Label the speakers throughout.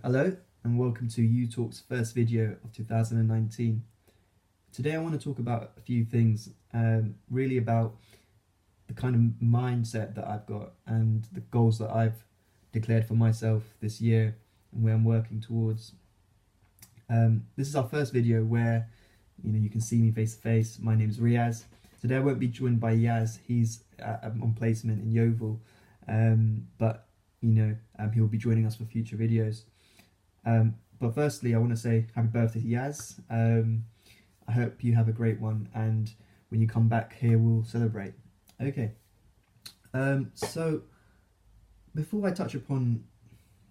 Speaker 1: Hello and welcome to YouTalk's first video of 2019. Today I want to talk about a few things, really about the kind of mindset that I've got and the goals that I've declared for myself this year and where I'm working towards. This is our first video where you can see me face to face. My name is Riaz. Today I won't be joined by Yaz. He's on placement in Yeovil, but he'll be joining us for future videos. But firstly, I want to say happy birthday to Yaz. I hope you have a great one, and when you come back here, we'll celebrate. Okay. So before I touch upon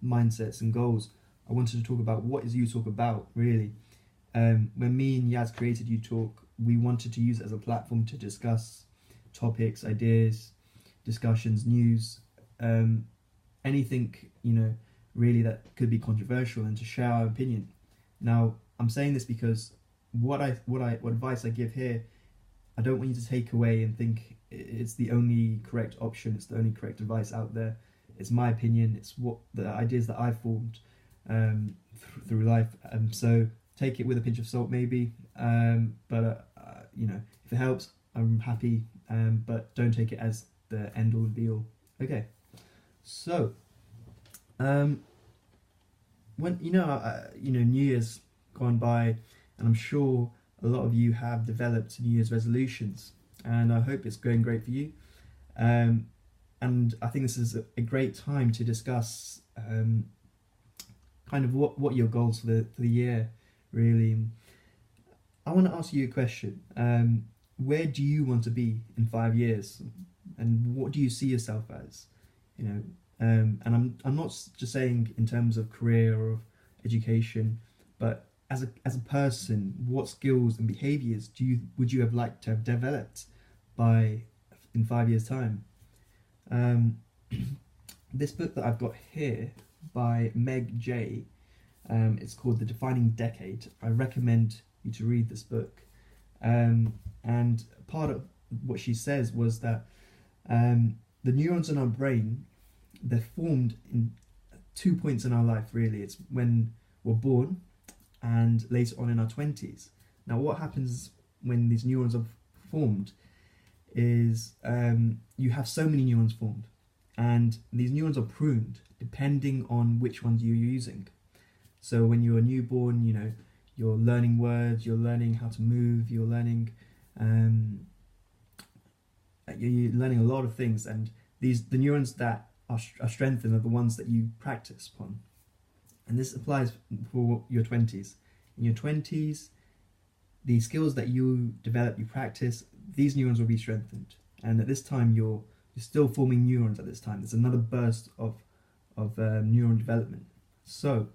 Speaker 1: mindsets and goals, I wanted to talk about what is YouTalk about, really. When me and Yaz created YouTalk, we wanted to use it as a platform to discuss topics, ideas, discussions, news, anything, really that could be controversial, and to share our opinion. Now, I'm saying this because what advice I give here, I don't want you to take away and think it's the only correct option, it's the only correct advice out there. It's my opinion, it's what the ideas that I've formed through life. So take it with a pinch of salt maybe, but if it helps, I'm happy, but don't take it as the end all and be all. Okay, so when New Year's gone by, and I'm sure a lot of you have developed New Year's resolutions, and I hope it's going great for you. And I think this is a great time to discuss kind of what your goals for the year really. I want to ask you a question. Where do you want to be in 5 years, and what do you see yourself as? And I'm not just saying in terms of career or education, but as a person, what skills and behaviours would you have liked to have developed in 5 years' time? This book that I've got here by Meg J, it's called The Defining Decade. I recommend you to read this book. And part of what she says was that the neurons in our brain, they're formed in 2 points in our life, really. It's when we're born and later on in our 20s. Now, what happens when these neurons are formed is you have so many neurons formed, and these neurons are pruned depending on which ones you're using. So when you're a newborn, you're learning words, you're learning how to move, you're learning a lot of things, and the neurons that are strengthened are the ones that you practice upon. And this applies for your 20s. In your 20s, the skills that you develop, you practice, these neurons will be strengthened. And at this time, you're still forming neurons at this time. There's another burst of neuron development. So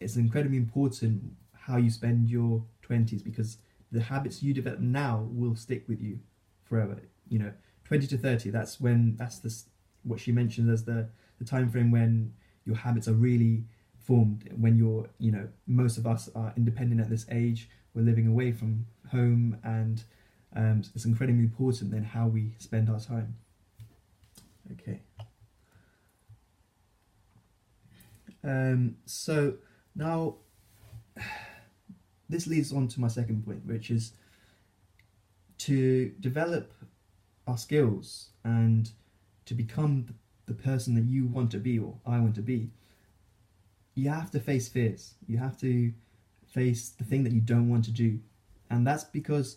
Speaker 1: it's incredibly important how you spend your 20s, because the habits you develop now will stick with you forever. 20 to 30, that's what she mentioned as the time frame when your habits are really formed, when most of us are independent at this age, we're living away from home, and it's incredibly important then how we spend our time. Okay. So now this leads on to my second point, which is to develop our skills and to become the person that you want to be, or I want to be. You have to face fears. You have to face the thing that you don't want to do. And that's because,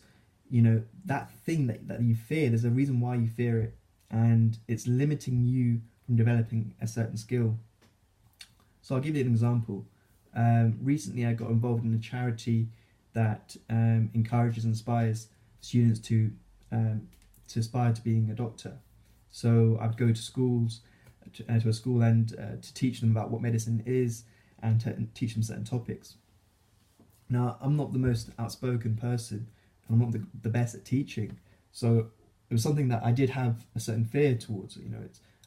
Speaker 1: that thing that you fear, there's a reason why you fear it. And it's limiting you from developing a certain skill. So I'll give you an example. Recently I got involved in a charity that encourages and inspires students to aspire to being a doctor. So I'd go to schools, to a school, and to teach them about what medicine is, and to teach them certain topics. Now, I'm not the most outspoken person, and I'm not the best at teaching, so it was something that I did have a certain fear towards.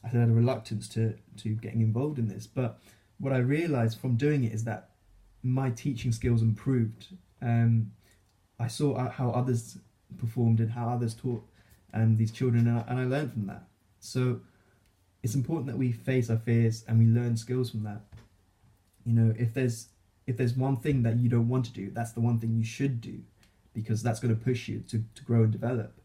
Speaker 1: I had a reluctance to getting involved in this. But what I realised from doing it is that my teaching skills improved. I saw how others performed and how others taught these children, and I learned from that. So it's important that we face our fears and we learn skills from that. You know, if there's one thing that you don't want to do, that's the one thing you should do, because that's going to push you to grow and develop.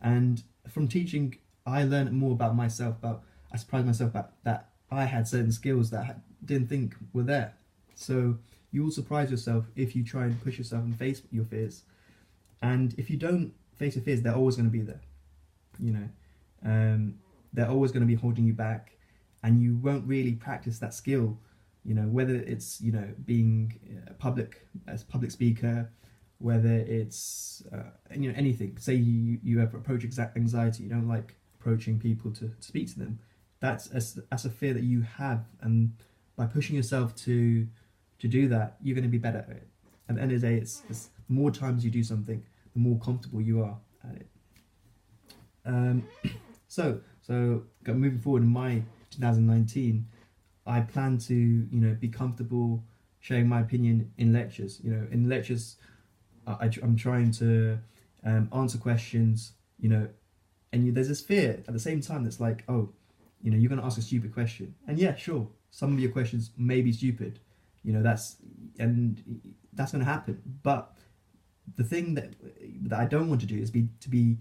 Speaker 1: And from teaching, I learned more about myself. I surprised myself that I had certain skills that I didn't think were there. So you will surprise yourself if you try and push yourself and face your fears. And if you don't face your fears, they're always going to be there. You know, they're always going to be holding you back, and you won't really practice that skill. You know, whether it's, you know, being a public speaker, whether it's you know, anything. Say you have approach anxiety, you don't like approaching people to speak to them. That's a fear that you have, and by pushing yourself to do that, you're going to be better at it. At the end of the day, it's the more times you do something, the more comfortable you are at it. So moving forward in my 2019, I plan to, you know, be comfortable sharing my opinion in lectures. You know, in lectures, I'm trying to answer questions, you know, and there's this fear at the same time that's like, oh, you know, you're going to ask a stupid question. And yeah, sure, some of your questions may be stupid, you know, that's going to happen. But the thing that I don't want to do is to be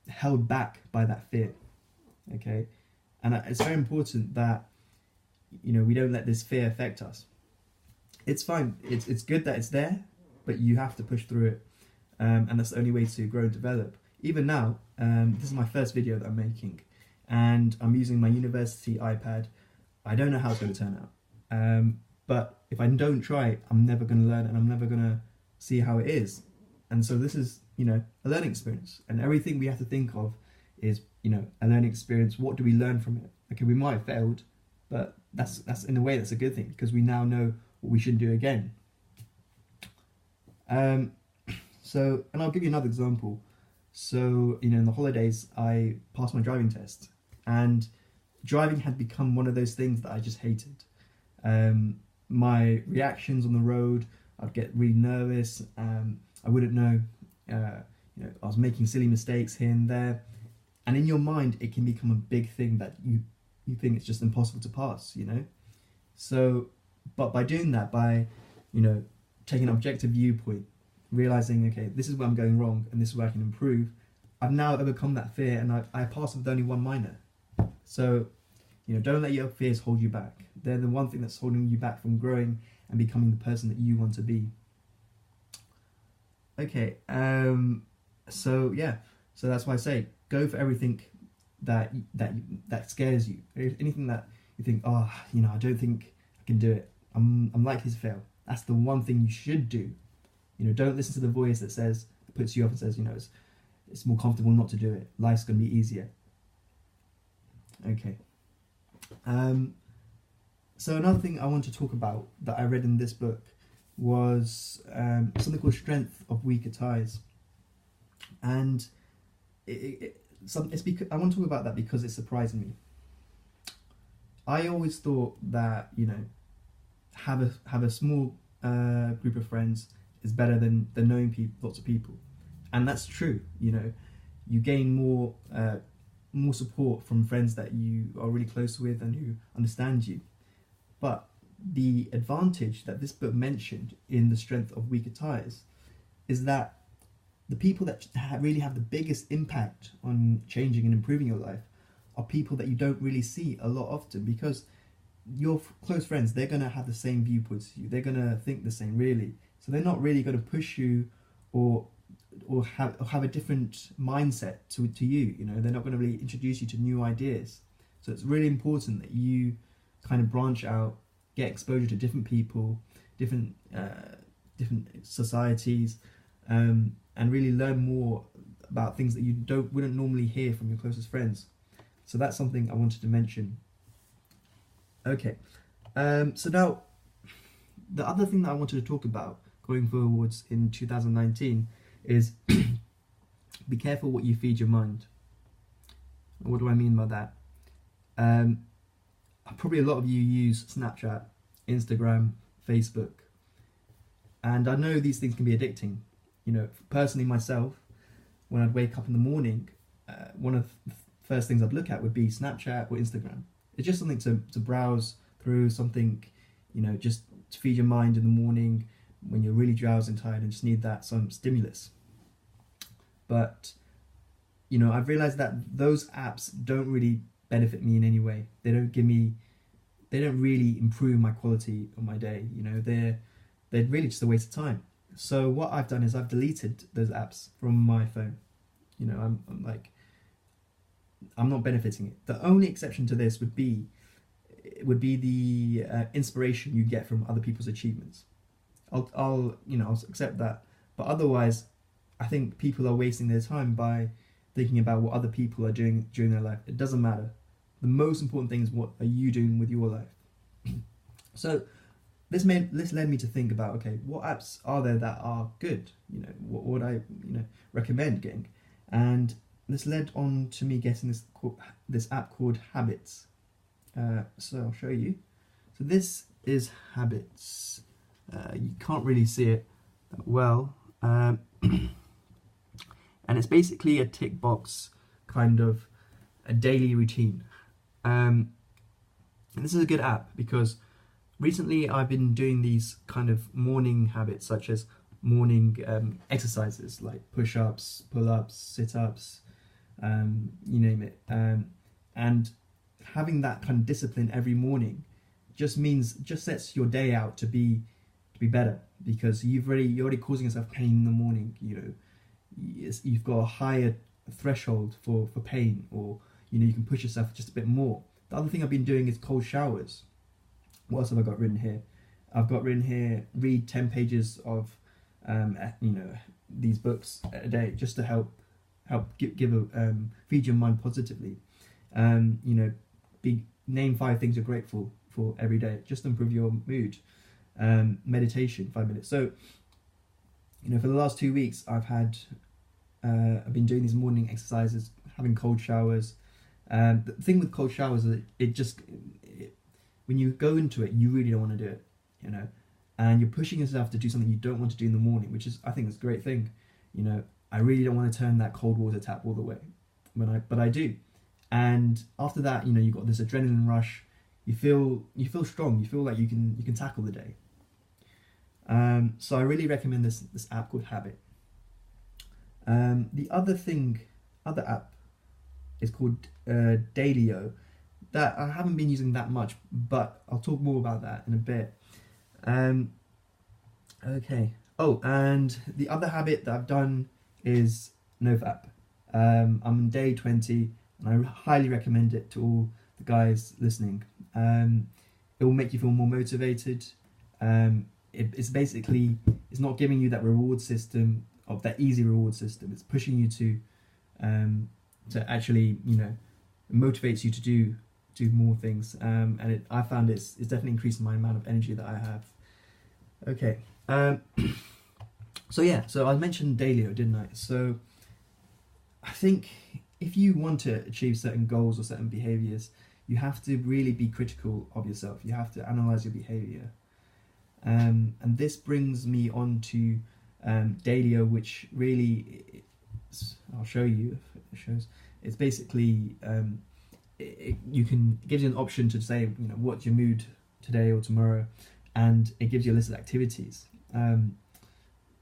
Speaker 1: held back by that fear, okay? And it's very important that, you know, we don't let this fear affect us. It's fine, it's good that it's there, but you have to push through it, and that's the only way to grow and develop. Even now, this is my first video that I'm making, and I'm using my university iPad. I don't know how it's going to turn out, but if I don't try, I'm never going to learn, and I'm never going to see how it is. And so this is, you know, a learning experience, and everything we have to think of is, you know, a learning experience. What do we learn from it? Okay, we might have failed, but that's in a way that's a good thing, because we now know what we shouldn't do again. So, and I'll give you another example. So, you know, in the holidays, I passed my driving test, and driving had become one of those things that I just hated. My reactions on the road, I'd get really nervous. I wouldn't know, you know, I was making silly mistakes here and there. And in your mind, it can become a big thing that you think it's just impossible to pass, you know? So, but by doing that, by, you know, taking an objective viewpoint, realizing, okay, this is where I'm going wrong and this is where I can improve, I've now overcome that fear, and I passed with only one minor. So, you know, don't let your fears hold you back. They're the one thing that's holding you back from growing and becoming the person that you want to be. Okay, so yeah, so that's why I say, go for everything that scares you. Anything that you think, oh, you know, I don't think I can do it, I'm likely to fail. That's the one thing you should do. You know, don't listen to the voice that puts you off and says, you know, it's more comfortable not to do it. Life's going to be easier. Okay. So another thing I want to talk about that I read in this book was something called Strength of Weaker Ties. And it's because I want to talk about that because it surprised me. I always thought that, you know, have a small group of friends is better than knowing lots of people, and that's true. You know, you gain more support from friends that you are really close with and who understand you. But the advantage that this book mentioned in The Strength of Weaker Ties is that the people that really have the biggest impact on changing and improving your life are people that you don't really see a lot often, because your close friends, they're going to have the same viewpoints as you. They're going to think the same, really. So they're not really going to push you or have a different mindset to you. You know, they're not going to really introduce you to new ideas. So it's really important that you kind of branch out, get exposure to different people, different societies, and really learn more about things that you wouldn't normally hear from your closest friends. So that's something I wanted to mention. Okay, so now the other thing that I wanted to talk about going forwards in 2019 is be careful what you feed your mind. What do I mean by that? Probably a lot of you use Snapchat, Instagram, Facebook, and I know these things can be addicting. You know, personally myself, when I'd wake up in the morning, one of the first things I'd look at would be Snapchat or Instagram. It's just something to browse through, something, you know, just to feed your mind in the morning when you're really drowsy and tired and just need that some stimulus. But you know, I've realized that those apps don't really benefit me in any way. They don't really improve my quality of my day. You know, they're really just a waste of time. So what I've done is I've deleted those apps from my phone. You know, I'm not benefiting it. The only exception to this would be the inspiration you get from other people's achievements. I'll accept that, but otherwise, I think people are wasting their time by thinking about what other people are doing during their life. It doesn't matter. The most important thing is what are you doing with your life. So this led me to think about, okay, what apps are there that are good? You know, what would I recommend getting? And this led on to me getting this app called Habits. So I'll show you. So this is Habits. You can't really see it that well. And it's basically a tick box kind of a daily routine. And this is a good app because recently I've been doing these kind of morning habits, such as morning exercises like push-ups, pull-ups, sit-ups, you name it. And having that kind of discipline every morning just sets your day out to be better, because you're already causing yourself pain in the morning. You know, you've got a higher threshold for pain, or you know, you can push yourself just a bit more. The other thing I've been doing is cold showers. What else have I got written here? I've got written here, read 10 pages of these books a day, just to help feed your mind positively. Name 5 things you're grateful for every day, just to improve your mood. Meditation, 5 minutes. So, you know, for the last 2 weeks, I've been doing these morning exercises, having cold showers. The thing with cold showers is when you go into it, you really don't want to do it, you know, and you're pushing yourself to do something you don't want to do in the morning, which I think is a great thing. You know, I really don't want to turn that cold water tap all the way, but I do. And after that, you know, you've got this adrenaline rush. You feel strong. You feel like you can tackle the day. So I really recommend this app called Habit. The other app is called Dailyo, that I haven't been using that much, but I'll talk more about that in a bit. Okay. Oh, and the other habit that I've done is NoFap. I'm on day 20, and I highly recommend it to all the guys listening. It will make you feel more motivated. It's not giving you that reward system, of that easy reward system. It's pushing you to actually, you know, it motivates you to do more things. And I found it's definitely increasing my amount of energy that I have. Okay. So I mentioned Dailyo, didn't I? So I think if you want to achieve certain goals or certain behaviors, you have to really be critical of yourself. You have to analyze your behavior. And this brings me on to Dailyo, which really, I'll show you if it shows. It's basically it gives you an option to say, you know, what's your mood today or tomorrow, and it gives you a list of activities. And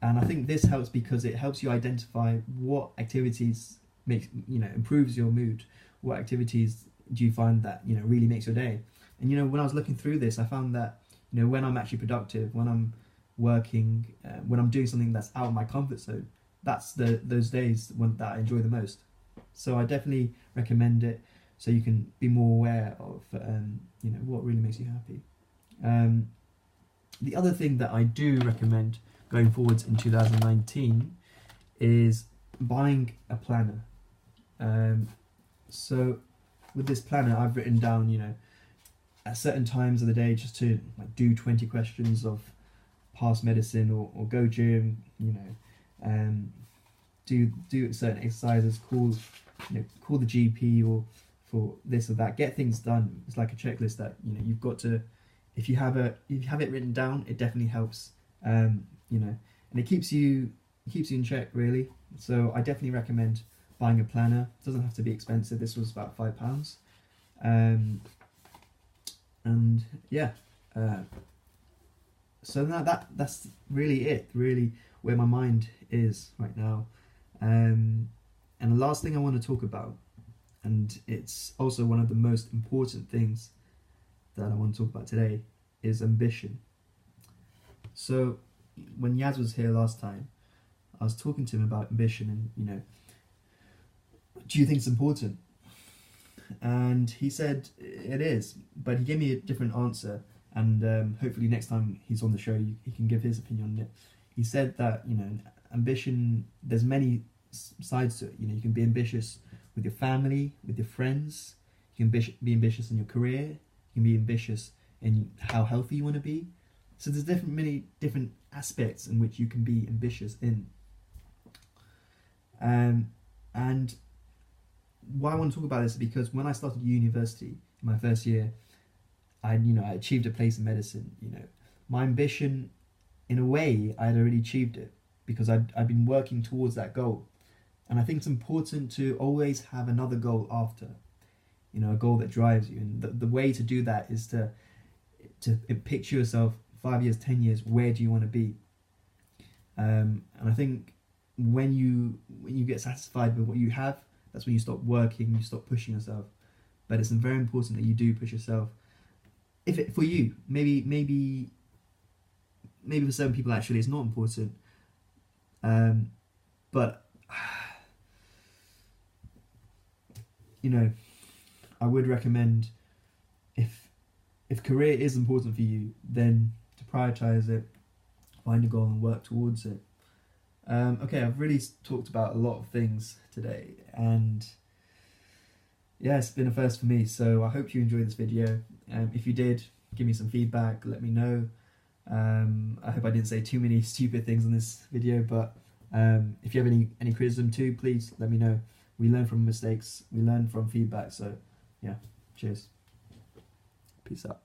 Speaker 1: I think this helps because it helps you identify what activities improves your mood. What activities do you find that, you know, really makes your day? And, you know, when I was looking through this, I found that, you know, when I'm actually productive, when I'm working, when I'm doing something that's out of my comfort zone, that's those days that I enjoy the most. So I definitely recommend it, so you can be more aware of what really makes you happy. The other thing that I do recommend going forwards in 2019 is buying a planner. So with this planner, I've written down, you know, at certain times of the day, just to like do 20 questions of past medicine, or go gym, you know, do certain exercises, call the GP or for this or that, get things done. It's like a checklist that, you know, you've got to, if you have it written down, it definitely helps, you know, and it keeps you in check, really. So I definitely recommend buying a planner. It doesn't have to be expensive. This was about £5. And yeah, So that's really it, really where my mind is right now. And the last thing I want to talk about, and it's also one of the most important things that I want to talk about today, is ambition. So when Yaz was here last time, I was talking to him about ambition and, do you think it's important? And he said it is, but he gave me a different answer. And hopefully next time he's on the show, he can give his opinion on it. He said that, ambition, there's many sides to it. You can be ambitious with your family, with your friends. You can be ambitious in your career. You can be ambitious in how healthy you want to be. So there's many different aspects in which you can be ambitious in. And why I want to talk about this is because when I started university in my first year, I achieved a place in medicine. My ambition, in a way, I had already achieved it because I'd been working towards that goal. And I think it's important to always have another goal after, a goal that drives you. And the way to do that is to picture yourself 5 years, 10 years, where do you want to be? And I think when you get satisfied with what you have, that's when you stop working, you stop pushing yourself. But it's very important that you do push yourself. For you, maybe for certain people actually it's not important. But I would recommend if career is important for you, then to prioritize it, find a goal and work towards it. Okay, I've really talked about a lot of things today, and yeah, it's been a first for me, so I hope you enjoyed this video. If you did, give me some feedback, let me know. I hope I didn't say too many stupid things in this video, but if you have any criticism too, please let me know. We learn from mistakes, we learn from feedback, so yeah, cheers. Peace out.